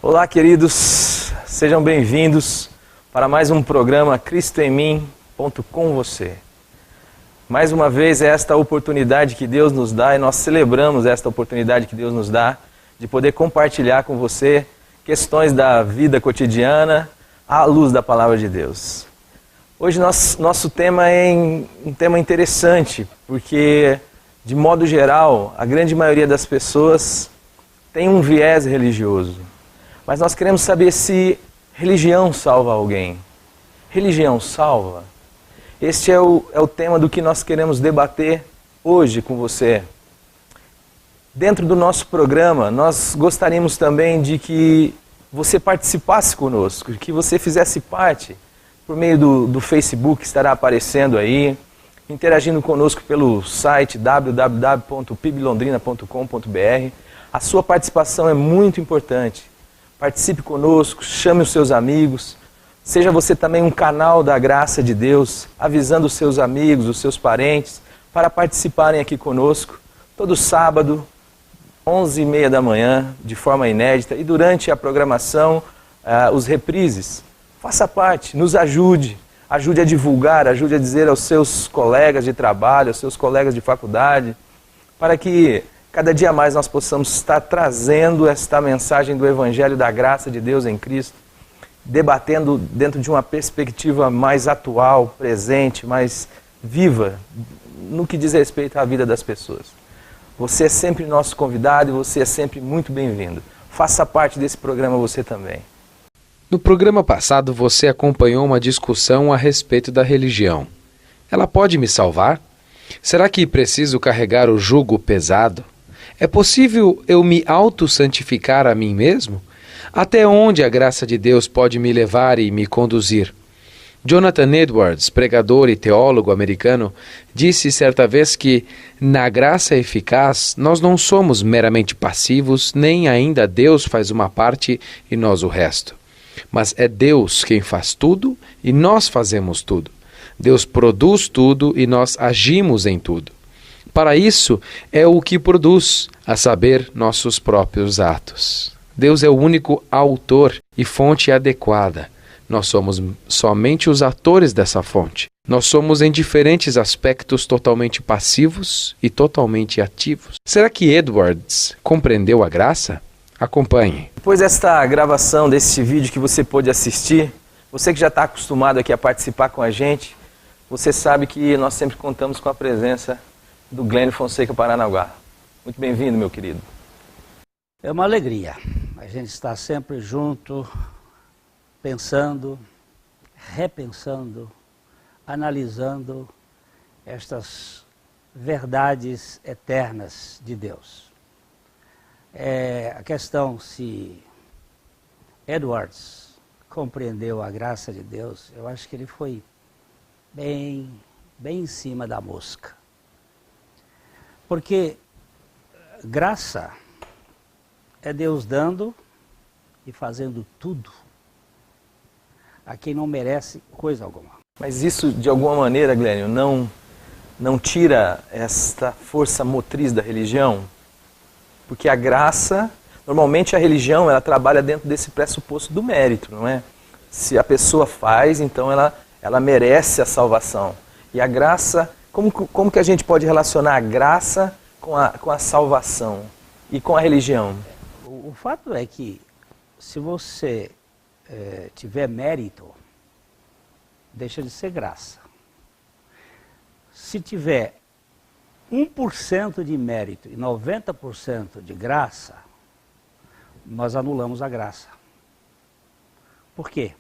Olá, queridos, sejam bem-vindos para mais um programa Cristo em Mim, com você. Mais uma vez, é esta oportunidade que Deus nos dá e nós celebramos esta oportunidade que Deus nos dá de poder compartilhar com você questões da vida cotidiana à luz da Palavra de Deus. Hoje nosso tema é um tema interessante, porque, de modo geral, a grande maioria das pessoas tem um viés religioso. Mas nós queremos saber se religião salva alguém. Religião salva? Este é o tema do que nós queremos debater hoje com você. Dentro do nosso programa, nós gostaríamos também de que você participasse conosco, que você fizesse parte por meio do Facebook, que estará aparecendo aí, interagindo conosco pelo site www.piblondrina.com.br. A sua participação é muito importante. Participe conosco, chame os seus amigos, seja você também um canal da graça de Deus, avisando os seus amigos, os seus parentes, para participarem aqui conosco, todo sábado, 11h30 da manhã, de forma inédita, e durante a programação, os reprises. Faça parte, nos ajude a divulgar, ajude a dizer aos seus colegas de trabalho, aos seus colegas de faculdade, para que cada dia mais nós possamos estar trazendo esta mensagem do Evangelho da graça de Deus em Cristo, debatendo dentro de uma perspectiva mais atual, presente, mais viva, no que diz respeito à vida das pessoas. Você é sempre nosso convidado e você é sempre muito bem-vindo. Faça parte desse programa você também. No programa passado você acompanhou uma discussão a respeito da religião. Ela pode me salvar? Será que preciso carregar o jugo pesado? É possível eu me auto-santificar a mim mesmo? Até onde a graça de Deus pode me levar e me conduzir? Jonathan Edwards, pregador e teólogo americano, disse certa vez que, na graça eficaz, nós não somos meramente passivos, nem ainda Deus faz uma parte e nós o resto. Mas é Deus quem faz tudo e nós fazemos tudo. Deus produz tudo e nós agimos em tudo. Para isso é o que produz, a saber, nossos próprios atos. Deus é o único autor e fonte adequada. Nós somos somente os atores dessa fonte. Nós somos em diferentes aspectos totalmente passivos e totalmente ativos. Será que Edwards compreendeu a graça? Acompanhe. Depois desta gravação, desse vídeo que você pôde assistir, você que já está acostumado aqui a participar com a gente, você sabe que nós sempre contamos com a presença do Glênio Fonseca Paranaguá. Muito bem-vindo, meu querido. É uma alegria. A gente está sempre junto, pensando, repensando, analisando estas verdades eternas de Deus. A questão se Edwards compreendeu a graça de Deus, eu acho que ele foi bem em cima da mosca. Porque graça é Deus dando e fazendo tudo a quem não merece coisa alguma. Mas isso, de alguma maneira, Glênio, não tira esta força motriz da religião? Porque a graça, normalmente a religião, ela trabalha dentro desse pressuposto do mérito, não é? Se a pessoa faz, então ela merece a salvação. E a graça, como que a gente pode relacionar a graça com a salvação e com a religião? O fato é que, se você tiver mérito, deixa de ser graça. Se tiver 1% de mérito e 90% de graça, nós anulamos a graça. Por quê?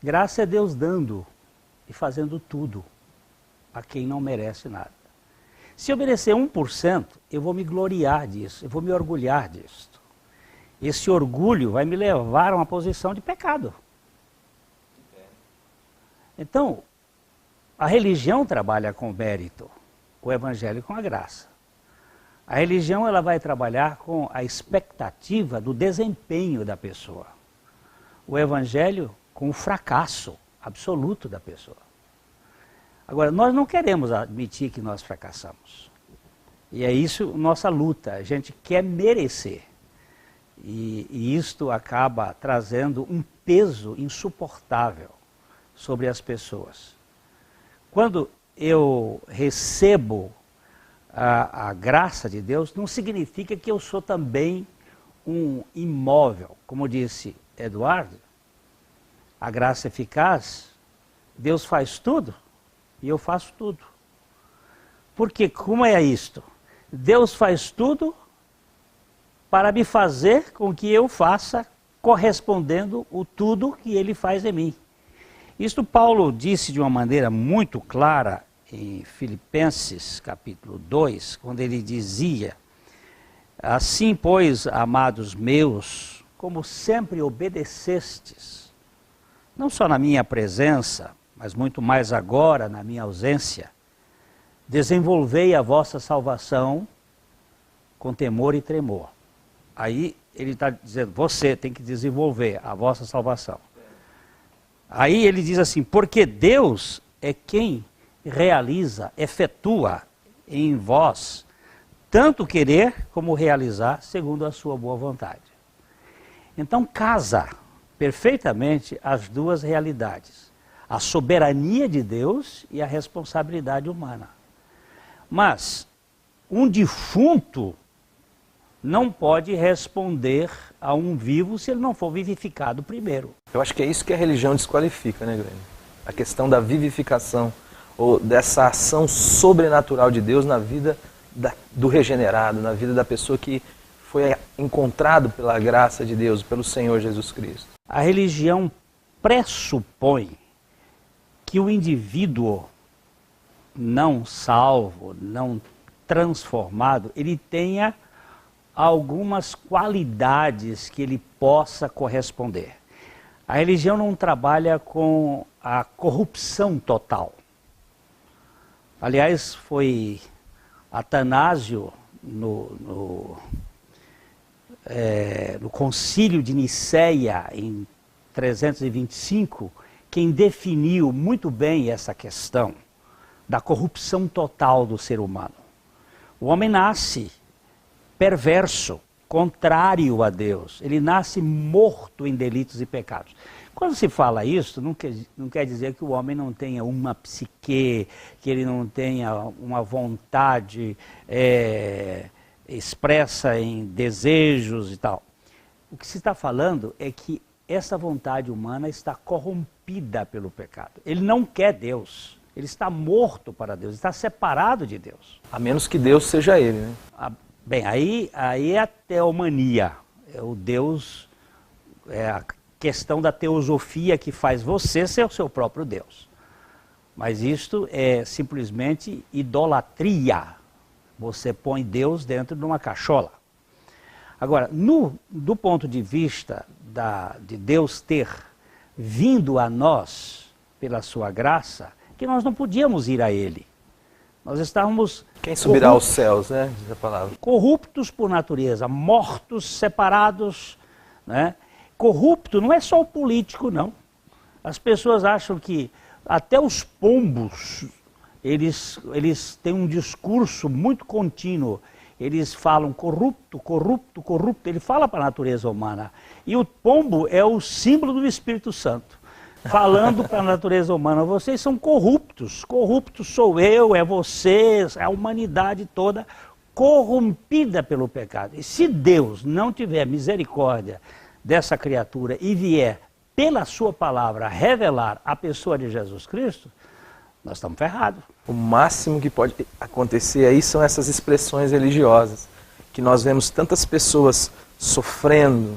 Graça é Deus dando e fazendo tudo a quem não merece nada. Se eu merecer 1%, eu vou me gloriar disso, eu vou me orgulhar disso. Esse orgulho vai me levar a uma posição de pecado. Então, a religião trabalha com mérito, o evangelho com a graça. A religião ela vai trabalhar com a expectativa do desempenho da pessoa. O evangelho com o fracasso absoluto da pessoa. Agora, nós não queremos admitir que nós fracassamos. E é isso nossa luta, a gente quer merecer. E isto acaba trazendo um peso insuportável sobre as pessoas. Quando eu recebo a graça de Deus, não significa que eu sou também um imóvel. Como disse Eduardo, a graça é eficaz, Deus faz tudo e eu faço tudo. Porque como é isto? Deus faz tudo para me fazer com que eu faça correspondendo o tudo que Ele faz em mim. Isto Paulo disse de uma maneira muito clara em Filipenses capítulo 2, quando ele dizia: assim, pois, amados meus, como sempre obedecestes, não só na minha presença, mas muito mais agora na minha ausência, desenvolvei a vossa salvação com temor e tremor. Aí ele está dizendo, você tem que desenvolver a vossa salvação. Aí ele diz assim, porque Deus é quem realiza, efetua em vós, tanto querer como realizar, segundo a sua boa vontade. Então casa perfeitamente as duas realidades, a soberania de Deus e a responsabilidade humana. Mas um defunto não pode responder a um vivo se ele não for vivificado primeiro. Eu acho que é isso que a religião desqualifica, né, Grêmio? A questão da vivificação, ou dessa ação sobrenatural de Deus na vida do regenerado, na vida da pessoa que foi encontrado pela graça de Deus, pelo Senhor Jesus Cristo. A religião pressupõe que o indivíduo não salvo, não transformado, ele tenha algumas qualidades que ele possa corresponder. A religião não trabalha com a corrupção total. Aliás, foi Atanásio, no concílio de Nicéia, em 325, quem definiu muito bem essa questão da corrupção total do ser humano. O homem nasce perverso, contrário a Deus. Ele nasce morto em delitos e pecados. Quando se fala isso, não quer dizer que o homem não tenha uma psique, que ele não tenha uma vontade expressa em desejos e tal. O que se está falando é que essa vontade humana está corrompida pelo pecado. Ele não quer Deus. Ele está morto para Deus, está separado de Deus. A menos que Deus seja ele, né? Bem, aí é a teomania, é o Deus, é a questão da teosofia que faz você ser o seu próprio Deus. Mas isto é simplesmente idolatria. Você põe Deus dentro de uma cachola. Agora, do ponto de vista de Deus ter vindo a nós pela sua graça, que nós não podíamos ir a Ele. Nós estávamos... Quem subirá aos céus, né? Diz a palavra. Corruptos por natureza, mortos, separados, né? Corrupto não é só o político, não. As pessoas acham que até os pombos, eles têm um discurso muito contínuo. Eles falam corrupto, corrupto, corrupto. Ele fala para a natureza humana. E o pombo é o símbolo do Espírito Santo. Falando para a natureza humana, vocês são corruptos. Corrupto sou eu, é você, é a humanidade toda corrompida pelo pecado. E se Deus não tiver misericórdia dessa criatura e vier pela sua palavra revelar a pessoa de Jesus Cristo, nós estamos ferrados. O máximo que pode acontecer aí são essas expressões religiosas, que nós vemos tantas pessoas sofrendo,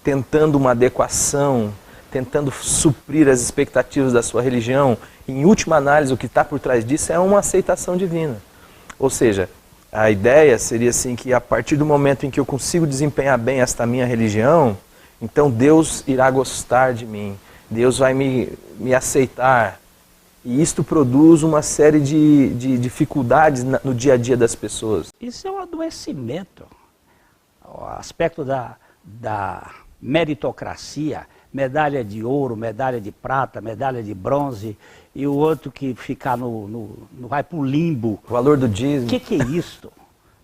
tentando uma adequação, tentando suprir as expectativas da sua religião. Em última análise, o que está por trás disso é uma aceitação divina. Ou seja, a ideia seria assim que a partir do momento em que eu consigo desempenhar bem esta minha religião, então Deus irá gostar de mim, Deus vai me aceitar. E isto produz uma série de dificuldades no dia a dia das pessoas. Isso é um adoecimento. O aspecto da meritocracia, medalha de ouro, medalha de prata, medalha de bronze, e o outro que ficar vai para o limbo. O valor do dízimo. O que é isto?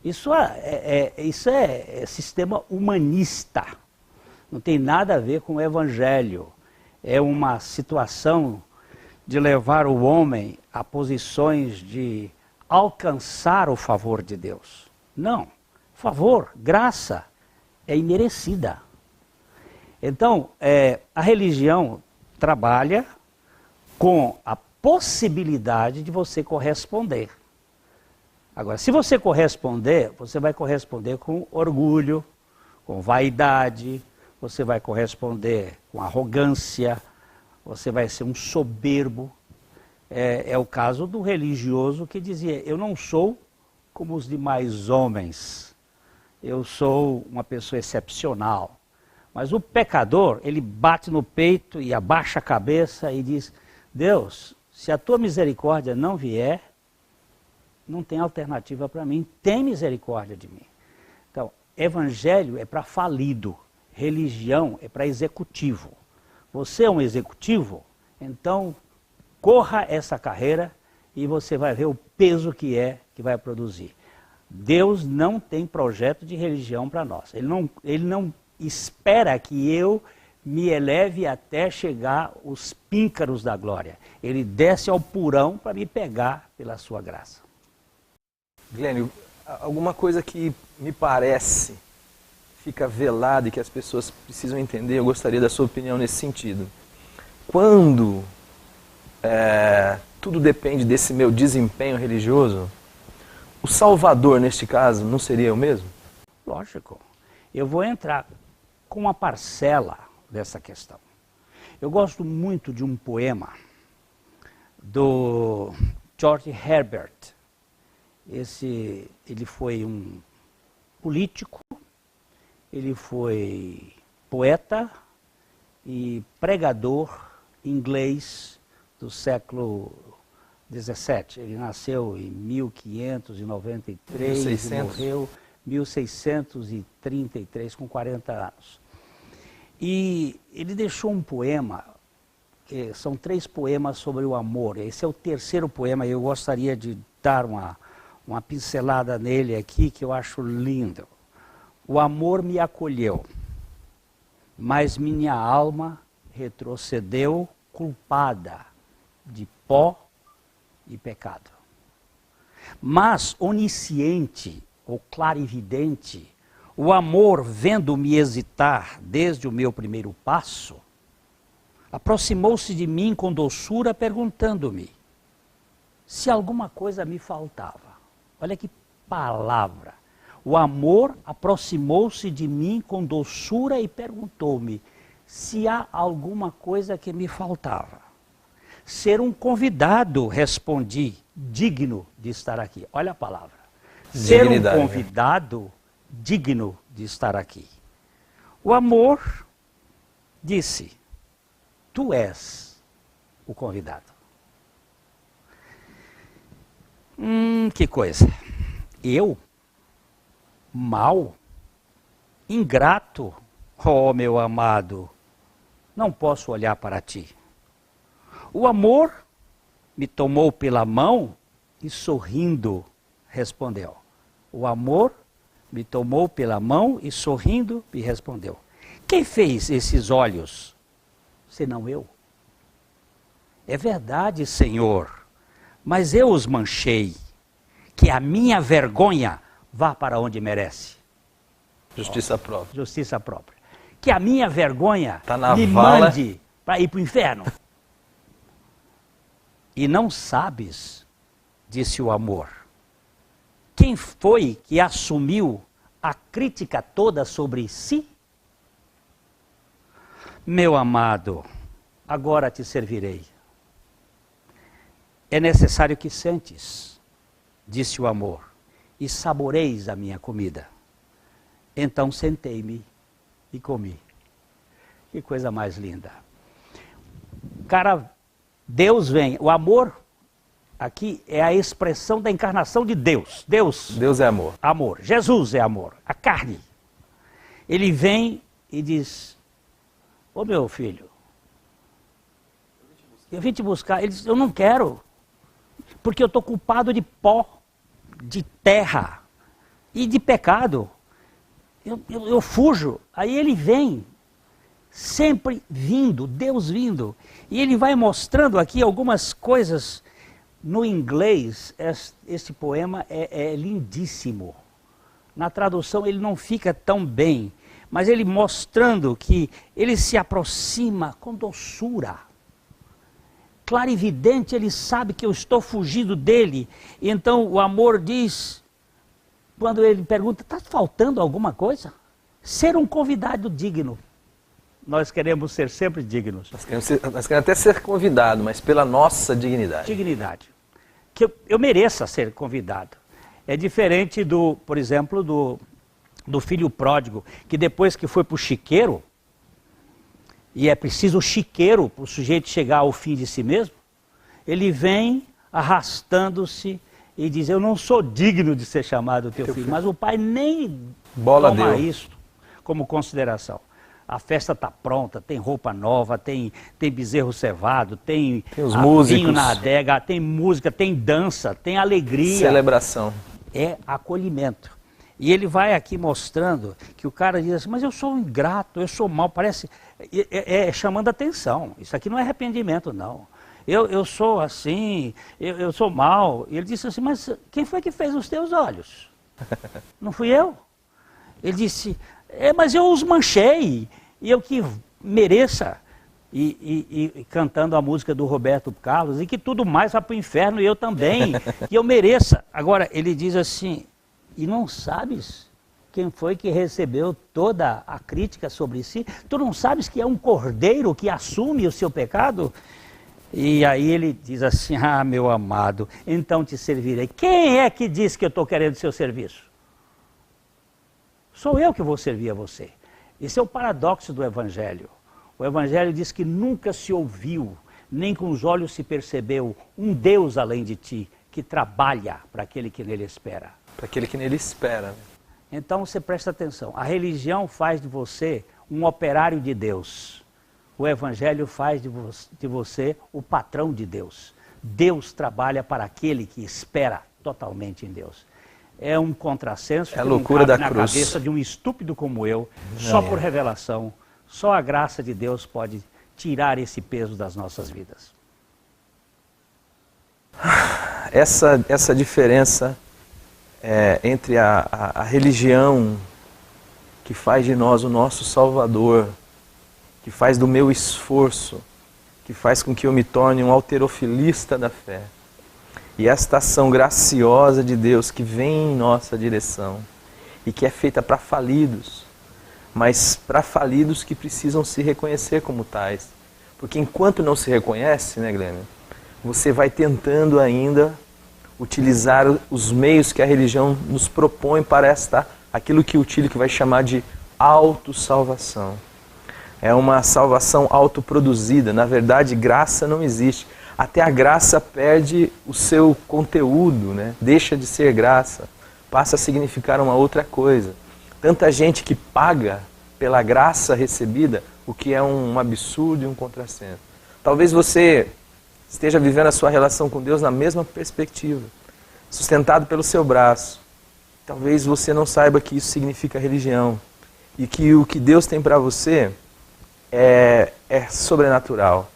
Isso é sistema humanista. Não tem nada a ver com o evangelho. É uma situação de levar o homem a posições de alcançar o favor de Deus. Não. Favor, graça, é imerecida. Então, a religião trabalha com a possibilidade de você corresponder. Agora, se você corresponder, você vai corresponder com orgulho, com vaidade, você vai corresponder com arrogância, você vai ser um soberbo. É o caso do religioso que dizia, eu não sou como os demais homens, eu sou uma pessoa excepcional. Mas o pecador, ele bate no peito e abaixa a cabeça e diz, Deus, se a tua misericórdia não vier, não tem alternativa para mim, tem misericórdia de mim. Então, evangelho é para falido, religião é para executivo. Você é um executivo, então corra essa carreira e você vai ver o peso que vai produzir. Deus não tem projeto de religião para nós. Ele não espera que eu me eleve até chegar os píncaros da glória. Ele desce ao porão para me pegar pela sua graça. Glênio, alguma coisa que me parece fica velada e que as pessoas precisam entender, eu gostaria da sua opinião nesse sentido. Quando tudo depende desse meu desempenho religioso, o Salvador, neste caso, não seria eu mesmo? Lógico. Eu vou entrar com uma parcela dessa questão. Eu gosto muito de um poema do George Herbert. Ele foi um político, ele foi poeta e pregador inglês do século XVII. Ele nasceu em 1593 1600. e morreu em 1633, com 40 anos. E ele deixou um poema, são 3 poemas sobre o amor. Esse é o terceiro poema e eu gostaria de dar uma pincelada nele aqui, que eu acho lindo. O amor me acolheu, mas minha alma retrocedeu culpada de pó e pecado. Mas onisciente ou clarividente, o amor, vendo-me hesitar desde o meu primeiro passo, aproximou-se de mim com doçura, perguntando-me se alguma coisa me faltava. Olha que palavra. O amor aproximou-se de mim com doçura e perguntou-me se há alguma coisa que me faltava. Ser um convidado, respondi, digno de estar aqui. Olha a palavra. Ser um convidado digno de estar aqui. O amor disse, tu és o convidado. Que coisa. Eu? Mal? Ingrato? Oh, meu amado, não posso olhar para ti. O amor me tomou pela mão e sorrindo respondeu. O amor me tomou pela mão e sorrindo me respondeu. Quem fez esses olhos, senão eu? É verdade, Senhor, mas eu os manchei, que a minha vergonha vá para onde merece. Justiça própria. Justiça própria. Que a minha vergonha me vala. mande para ir para o inferno. E não sabes, disse o amor, quem foi que assumiu a crítica toda sobre si? Meu amado, agora te servirei. É necessário que sentes, disse o amor, e saboreis a minha comida. Então sentei-me e comi. Que coisa mais linda. Cara, Deus vem, o amor aqui é a expressão da encarnação de Deus. Deus é amor. Amor. Jesus é amor. A carne. Ele vem e diz, ô meu filho, eu vim te buscar. Ele diz, eu não quero, porque eu estou culpado de pó, de terra. e de pecado. Eu fujo. Aí ele vem, sempre vindo, Deus vindo. E ele vai mostrando aqui algumas coisas. No inglês, esse poema é lindíssimo. Na tradução ele não fica tão bem, mas ele mostrando que ele se aproxima com doçura. Clarividente, ele sabe que eu estou fugindo dele. Então o amor diz, quando ele pergunta, está faltando alguma coisa? Ser um convidado digno. Nós queremos ser sempre dignos. Nós queremos até ser convidado, mas pela nossa dignidade. Dignidade. Que eu mereça ser convidado. É diferente por exemplo, do filho pródigo, que depois que foi para o chiqueiro, e é preciso o chiqueiro para o sujeito chegar ao fim de si mesmo, ele vem arrastando-se e diz, eu não sou digno de ser chamado teu filho. Mas o pai nem toma isso como consideração. A festa está pronta, tem roupa nova, tem bezerro cevado, tem os músicos, vinho na adega, tem música, tem dança, tem alegria. Celebração. É acolhimento. E ele vai aqui mostrando que o cara diz assim, mas eu sou um ingrato, eu sou mau, parece... chamando atenção. Isso aqui não é arrependimento, não. Eu sou assim, eu sou mau. E ele disse assim, mas quem foi que fez os teus olhos? Não fui eu? Ele disse, mas eu os manchei, e eu que mereça, e cantando a música do Roberto Carlos, e que tudo mais vai para o inferno, e eu também, e eu mereça. Agora, ele diz assim, e não sabes quem foi que recebeu toda a crítica sobre si? Tu não sabes que é um cordeiro que assume o seu pecado? E aí ele diz assim, meu amado, então te servirei. Quem é que diz que eu estou querendo seu serviço? Sou eu que vou servir a você. Esse é o paradoxo do Evangelho. O Evangelho diz que nunca se ouviu, nem com os olhos se percebeu, um Deus além de ti, que trabalha para aquele que nele espera. Para aquele que nele espera. Então você presta atenção, a religião faz de você um operário de Deus. O Evangelho faz de você o patrão de Deus. Deus trabalha para aquele que espera totalmente em Deus. É um contrassenso que não cabe na cabeça de um estúpido como eu, só por revelação. Só a graça de Deus pode tirar esse peso das nossas vidas. Essa diferença entre a religião que faz de nós o nosso Salvador, que faz do meu esforço, que faz com que eu me torne um halterofilista da fé, e esta ação graciosa de Deus que vem em nossa direção e que é feita para falidos, mas para falidos que precisam se reconhecer como tais. Porque enquanto não se reconhece, né, Glênio, você vai tentando ainda utilizar os meios que a religião nos propõe para aquilo que o Tillich vai chamar de autossalvação. É uma salvação autoproduzida. Na verdade, graça não existe. Até a graça perde o seu conteúdo, né? Deixa de ser graça, passa a significar uma outra coisa. Tanta gente que paga pela graça recebida, o que é um absurdo e um contrassenso. Talvez você esteja vivendo a sua relação com Deus na mesma perspectiva, sustentado pelo seu braço. Talvez você não saiba que isso significa religião e que o que Deus tem para você é sobrenatural.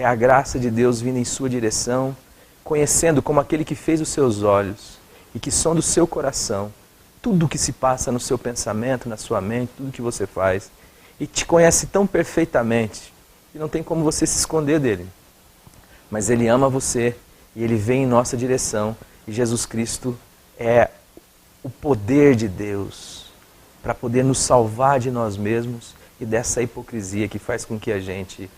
É a graça de Deus vindo em sua direção, conhecendo como aquele que fez os seus olhos e que sonda o seu coração, tudo o que se passa no seu pensamento, na sua mente, tudo o que você faz, e te conhece tão perfeitamente que não tem como você se esconder dele. Mas ele ama você e ele vem em nossa direção, e Jesus Cristo é o poder de Deus para poder nos salvar de nós mesmos e dessa hipocrisia que faz com que a gente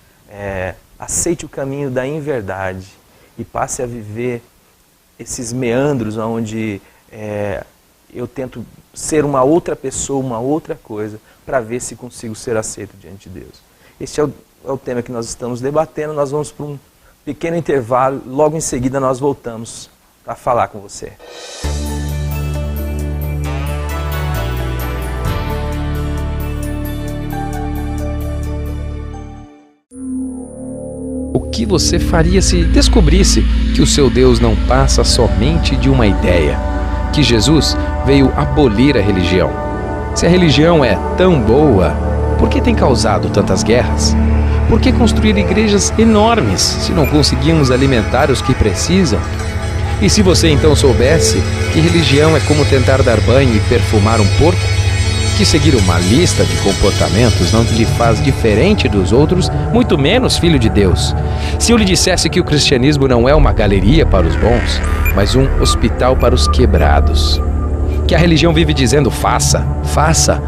aceite o caminho da inverdade e passe a viver esses meandros onde eu tento ser uma outra pessoa, uma outra coisa, para ver se consigo ser aceito diante de Deus. Este é o tema que nós estamos debatendo. Nós vamos para um pequeno intervalo, logo em seguida nós voltamos para falar com você. O que você faria se descobrisse que o seu Deus não passa somente de uma ideia? Que Jesus veio abolir a religião. Se a religião é tão boa, por que tem causado tantas guerras? Por que construir igrejas enormes se não conseguimos alimentar os que precisam? E se você então soubesse que religião é como tentar dar banho e perfumar um porco, que seguir uma lista de comportamentos não lhe faz diferente dos outros, muito menos filho de Deus. Se eu lhe dissesse que o cristianismo não é uma galeria para os bons, mas um hospital para os quebrados. Que a religião vive dizendo faça, faça,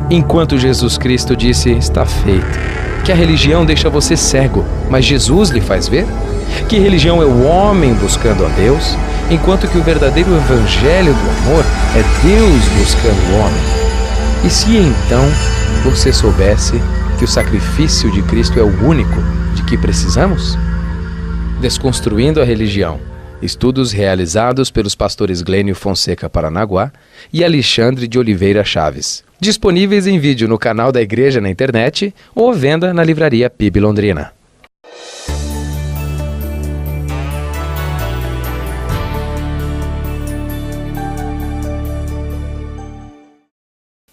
enquanto Jesus Cristo disse está feito. Que a religião deixa você cego, mas Jesus lhe faz ver? Que religião é o homem buscando a Deus, enquanto que o verdadeiro evangelho do amor é Deus buscando o homem? E se então você soubesse que o sacrifício de Cristo é o único de que precisamos? Desconstruindo a religião. Estudos realizados pelos pastores Glênio Fonseca Paranaguá e Alexandre de Oliveira Chaves. Disponíveis em vídeo no canal da Igreja na internet ou à venda na livraria PIB Londrina.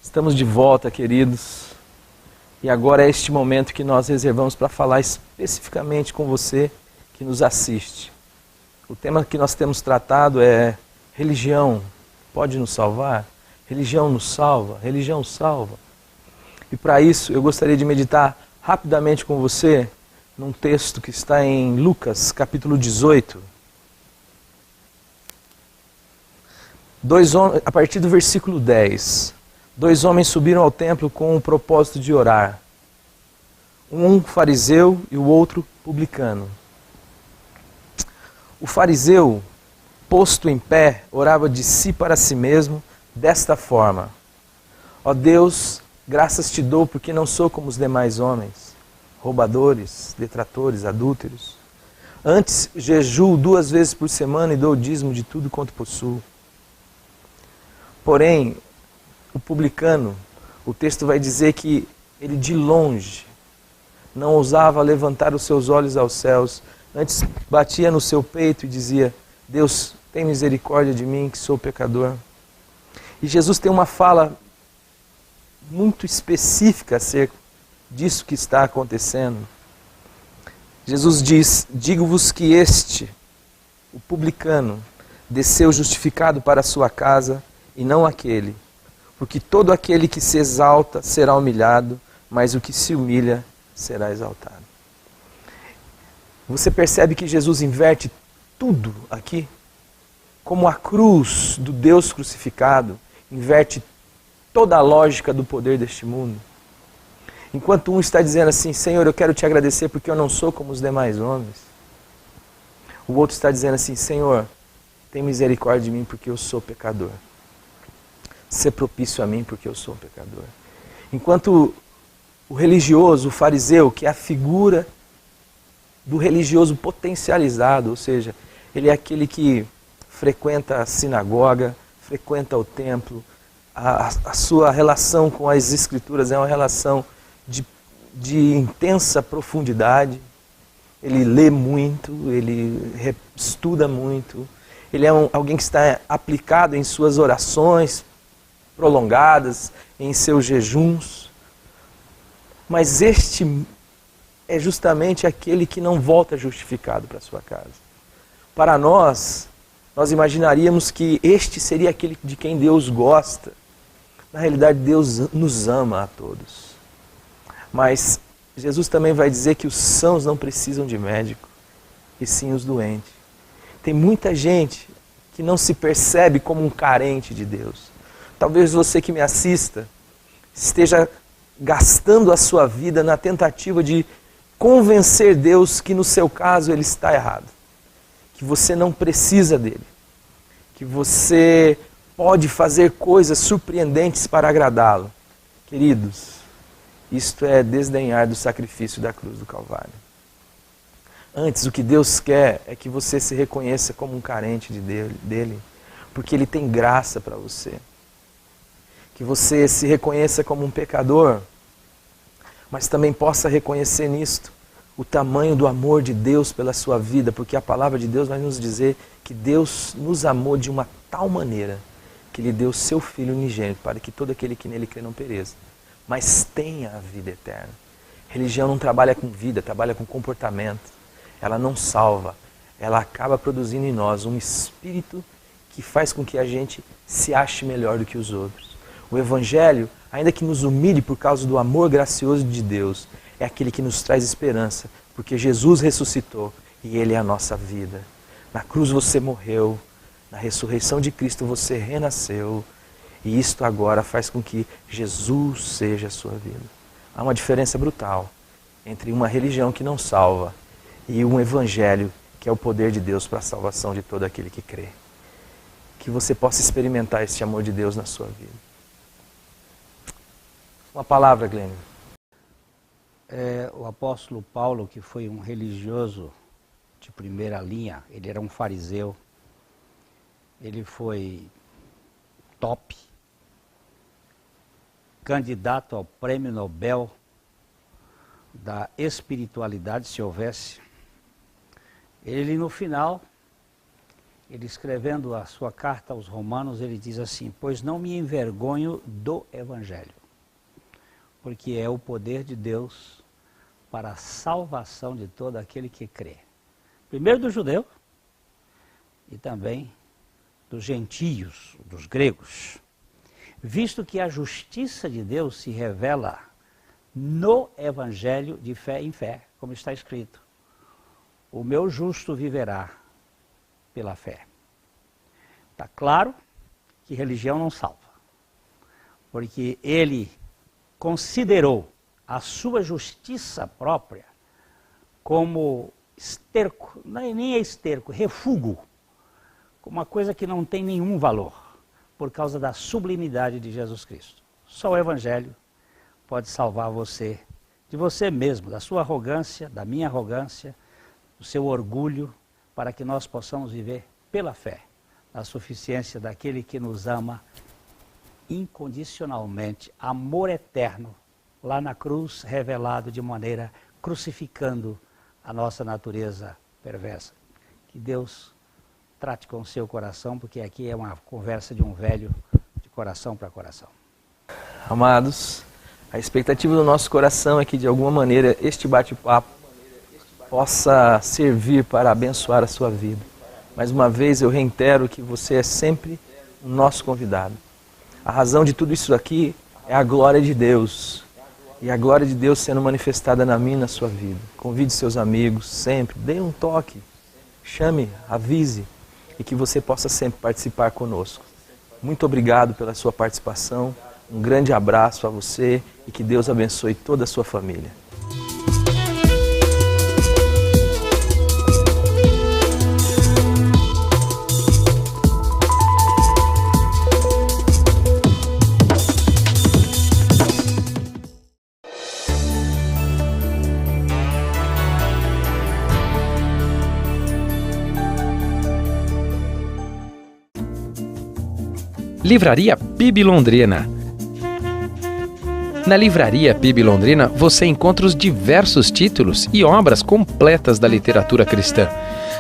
Estamos de volta, queridos, e agora é este momento que nós reservamos para falar especificamente com você que nos assiste. O tema que nós temos tratado é religião pode nos salvar? Religião nos salva? Religião salva? E para isso eu gostaria de meditar rapidamente com você num texto que está em Lucas, capítulo 18. A partir do versículo 10. 2 homens subiram ao templo com o propósito de orar. Um fariseu e o outro publicano. O fariseu, posto em pé, orava de si para si mesmo, desta forma: ó Deus, graças te dou porque não sou como os demais homens, roubadores, detratores, adúlteros. Antes jejuo 2 vezes por semana e dou o dízimo de tudo quanto possuo. Porém, o publicano, o texto vai dizer que ele de longe não ousava levantar os seus olhos aos céus, antes batia no seu peito e dizia: Deus, tem misericórdia de mim que sou pecador. E Jesus tem uma fala muito específica acerca disso que está acontecendo. Jesus diz: digo-vos que este, o publicano, desceu justificado para a sua casa e não aquele. Porque todo aquele que se exalta será humilhado, mas o que se humilha será exaltado. Você percebe que Jesus inverte tudo aqui? Como a cruz do Deus crucificado inverte toda a lógica do poder deste mundo. Enquanto um está dizendo assim: Senhor, eu quero te agradecer porque eu não sou como os demais homens. O outro está dizendo assim: Senhor, tem misericórdia de mim porque eu sou pecador. Ser propício a mim porque eu sou um pecador. Enquanto o religioso, o fariseu, que é a figura do religioso potencializado, ou seja, ele é aquele que frequenta a sinagoga, frequenta o templo, a sua relação com as escrituras é uma relação de intensa profundidade, ele lê muito, ele estuda muito, ele é alguém que está aplicado em suas orações prolongadas, em seus jejuns. Mas este é justamente aquele que não volta justificado para sua casa. Para nós imaginaríamos que este seria aquele de quem Deus gosta. Na realidade, Deus nos ama a todos. Mas Jesus também vai dizer que os sãos não precisam de médico, e sim os doentes. Tem muita gente que não se percebe como um carente de Deus. Talvez você que me assista esteja gastando a sua vida na tentativa de convencer Deus que no seu caso ele está errado. Que você não precisa dele. Que você pode fazer coisas surpreendentes para agradá-lo. Queridos, isto é desdenhar do sacrifício da cruz do Calvário. Antes, o que Deus quer é que você se reconheça como um carente dele, porque ele tem graça para você. Que você se reconheça como um pecador, mas também possa reconhecer nisto o tamanho do amor de Deus pela sua vida, porque a palavra de Deus vai nos dizer que Deus nos amou de uma tal maneira que Ele deu o seu Filho unigênito para que todo aquele que nele crê não pereça, mas tenha a vida eterna. Religião não trabalha com vida, trabalha com comportamento. Ela não salva, ela acaba produzindo em nós um espírito que faz com que a gente se ache melhor do que os outros. O Evangelho, ainda que nos humilhe por causa do amor gracioso de Deus, é aquele que nos traz esperança, porque Jesus ressuscitou e Ele é a nossa vida. Na cruz você morreu, na ressurreição de Cristo você renasceu, e isto agora faz com que Jesus seja a sua vida. Há uma diferença brutal entre uma religião que não salva e um Evangelho que é o poder de Deus para a salvação de todo aquele que crê. Que você possa experimentar esse amor de Deus na sua vida. Uma palavra, Glênio. O apóstolo Paulo, que foi um religioso de primeira linha, ele era um fariseu, ele foi top, candidato ao prêmio Nobel da espiritualidade, se houvesse. Ele, no final, ele escrevendo a sua carta aos Romanos, ele diz assim: pois não me envergonho do Evangelho, porque é o poder de Deus para a salvação de todo aquele que crê. Primeiro do judeu e também dos gentios, dos gregos. Visto que a justiça de Deus se revela no Evangelho de fé em fé, como está escrito: o meu justo viverá pela fé. Está claro que religião não salva, porque ele considerou a sua justiça própria como esterco, nem é esterco, refúgio, como uma coisa que não tem nenhum valor, por causa da sublimidade de Jesus Cristo. Só o Evangelho pode salvar você, de você mesmo, da sua arrogância, da minha arrogância, do seu orgulho, para que nós possamos viver pela fé, na suficiência daquele que nos ama incondicionalmente, amor eterno, lá na cruz, revelado de maneira crucificando a nossa natureza perversa. Que Deus trate com o seu coração, porque aqui é uma conversa de um velho de coração para coração. Amados, a expectativa do nosso coração é que de alguma maneira este bate-papo possa servir para abençoar a sua vida. Mais uma vez eu reitero que você é sempre o nosso convidado. A razão de tudo isso aqui é a glória de Deus. E a glória de Deus sendo manifestada na minha e na sua vida. Convide seus amigos sempre, dê um toque, chame, avise, e que você possa sempre participar conosco. Muito obrigado pela sua participação, um grande abraço a você e que Deus abençoe toda a sua família. Livraria PIB Londrina. Na Livraria PIB Londrina você encontra os diversos títulos e obras completas da literatura cristã.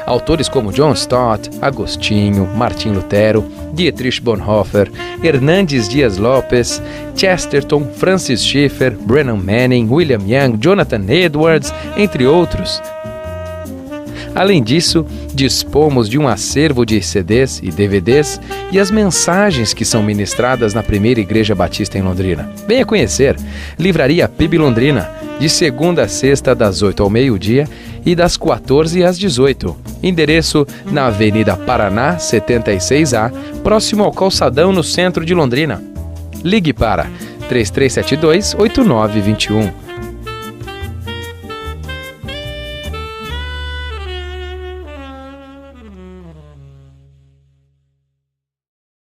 Autores como John Stott, Agostinho, Martim Lutero, Dietrich Bonhoeffer, Hernandes Dias Lopes, Chesterton, Francis Schaeffer, Brennan Manning, William Young, Jonathan Edwards, entre outros. Além disso, dispomos de um acervo de CDs e DVDs e as mensagens que são ministradas na Primeira Igreja Batista em Londrina. Venha conhecer Livraria PIB Londrina, de segunda a sexta, das 8 ao meio-dia e das 14 às 18. Endereço na Avenida Paraná, 76A, próximo ao Calçadão, no centro de Londrina. Ligue para 3372-8921.